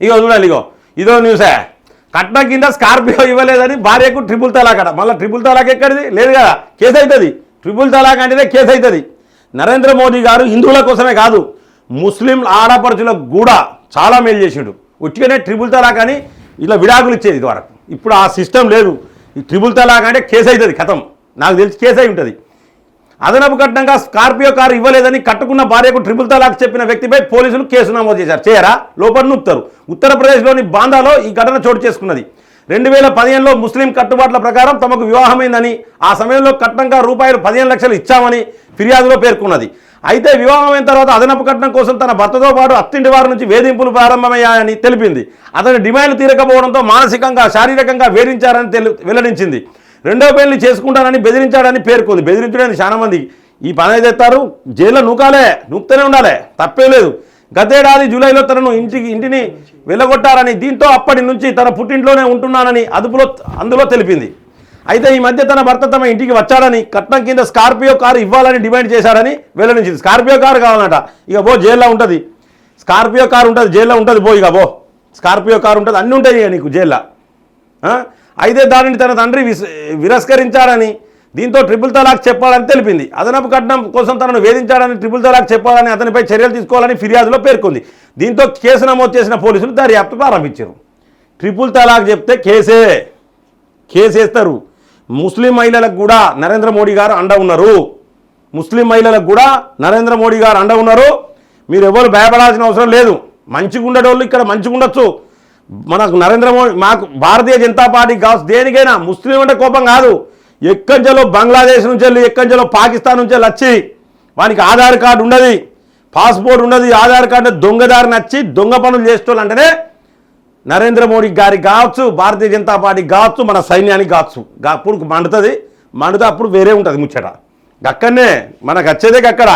ఇగో చూడాలి, ఇదో న్యూసే. కట్నం కింద స్కార్పియో ఇవ్వలేదని భార్యకు ట్రిపుల్ తలాక్ అట. మళ్ళీ ట్రిపుల్ తలాక్ ఎక్కడిది? లేదు కదా, కేసు అవుతుంది. ట్రిపుల్ తలాక్ అంటేనే కేసు అవుతుంది. నరేంద్ర మోదీ గారు హిందువుల కోసమే కాదు, ముస్లిం ఆడపడుచులకు కూడా చాలా మేలు చేసిండు. ఉట్టిగానే ట్రిపుల్ తలాక్ అని ఇలా విడాకులు ఇచ్చేది వరకు. ఇప్పుడు ఆ సిస్టమ్ లేదు. ఈ ట్రిపుల్ తలాక్ అంటే కేసు అవుతుంది, కథం. నాకు తెలిసి కేసు అయి ఉంటుంది. అదనపు కట్నంగా స్కార్పియో కారు ఇవ్వలేదని కట్టుకున్న భార్యకు ట్రిపుల్ తలాక్ చెప్పిన వ్యక్తిపై పోలీసులు కేసు నమోదు చేశారు. చేయరా? లోపల నూపుతారు. ఉత్తరప్రదేశ్లోని బాందాలో ఈ ఘటన చోటు చేసుకున్నది. 2015లో ముస్లిం కట్టుబాట్ల ప్రకారం తమకు వివాహమైందని, ఆ సమయంలో కట్నంగా రూపాయలు 15 లక్షలు ఇచ్చామని ఫిర్యాదులో పేర్కొన్నది. అయితే వివాహమైన తర్వాత అదనపు కట్నం కోసం తన భర్తతో పాటు అత్తింటి వారి నుంచి వేధింపులు ప్రారంభమయ్యాయని తెలిపింది. అతని డిమాండ్లు తీరకపోవడంతో మానసికంగా, శారీరకంగా వేధించారని వెల్లడించింది. రెండో పెళ్లి చేసుకుంటానని బెదిరించాడని పేర్కొంది. బెదిరించడానికి చాలా మంది ఈ పని అయితే ఎత్తారు. జైల్లో నూకుతూనే ఉండాలి, తప్పే లేదు. గతేడాది జూలైలో తనను ఇంటిని వెళ్ళగొట్టారని, దీంతో అప్పటి నుంచి తన పుట్టింట్లోనే ఉంటున్నానని అందులో తెలిపింది. అయితే ఈ మధ్య తన భర్త తమ ఇంటికి వచ్చాడని, కట్నం కింద స్కార్పియో కారు ఇవ్వాలని డిమాండ్ చేశాడని వెల్లడించింది. స్కార్పియో కారు కావాలన్నట. ఇక బో, జైల్లో ఉంటుంది. స్కార్పియో కారు ఉంటుంది, జైల్లో ఉంటుంది. బో, ఇక బో, స్కార్పియో కారు ఉంటుంది, అన్నీ ఉంటాయి ఇక నీకు జైల్లో. అయితే దానిని తన తండ్రి విరస్కరించాడని, దీంతో ట్రిపుల్ తలాక్ చెప్పాలని తెలిపింది. అదనపు కట్నం కోసం తనను వేధించాడని, ట్రిపుల్ తలాక్ చెప్పాలని, అతనిపై చర్యలు తీసుకోవాలని ఫిర్యాదులో పేర్కొంది. దీంతో కేసు నమోదు చేసిన పోలీసులు దర్యాప్తు ప్రారంభించారు. ట్రిపుల్ తలాక్ చెప్తే కేసేస్తారు. ముస్లిం మహిళలకు కూడా నరేంద్ర మోడీ గారు అండ ఉన్నారు. ముస్లిం మహిళలకు కూడా నరేంద్ర మోడీ గారు అండ ఉన్నారు. మీరు ఎవరు భయపడాల్సిన అవసరం లేదు. మంచిగా ఉండేటోళ్ళు ఇక్కడ మంచిగా ఉండొచ్చు. మనకు నరేంద్ర మోడీ, మాకు భారతీయ జనతా పార్టీకి కావచ్చు, దేనికైనా ముస్లిం అంటే కోపం కాదు. ఎక్కంచెలో బంగ్లాదేశ్ నుంచి వెళ్ళి, ఎక్కంచెలో పాకిస్తాన్ నుంచి వెళ్ళి వచ్చి, వానికి ఆధార్ కార్డు ఉండదు, పాస్పోర్ట్ ఉండదు. ఆధార్ కార్డు దొంగదారిని వచ్చి దొంగ పనులు చేసేటోళ్ళు అంటేనే నరేంద్ర మోడీ గారికి కావచ్చు, భారతీయ జనతా పార్టీకి కావచ్చు, మన సైన్యానికి కావచ్చు. అప్పుడు మండుతుంది. అప్పుడు వేరే ఉంటుంది ముచ్చట. అక్కడనే మనకు వచ్చేదే అక్కడ.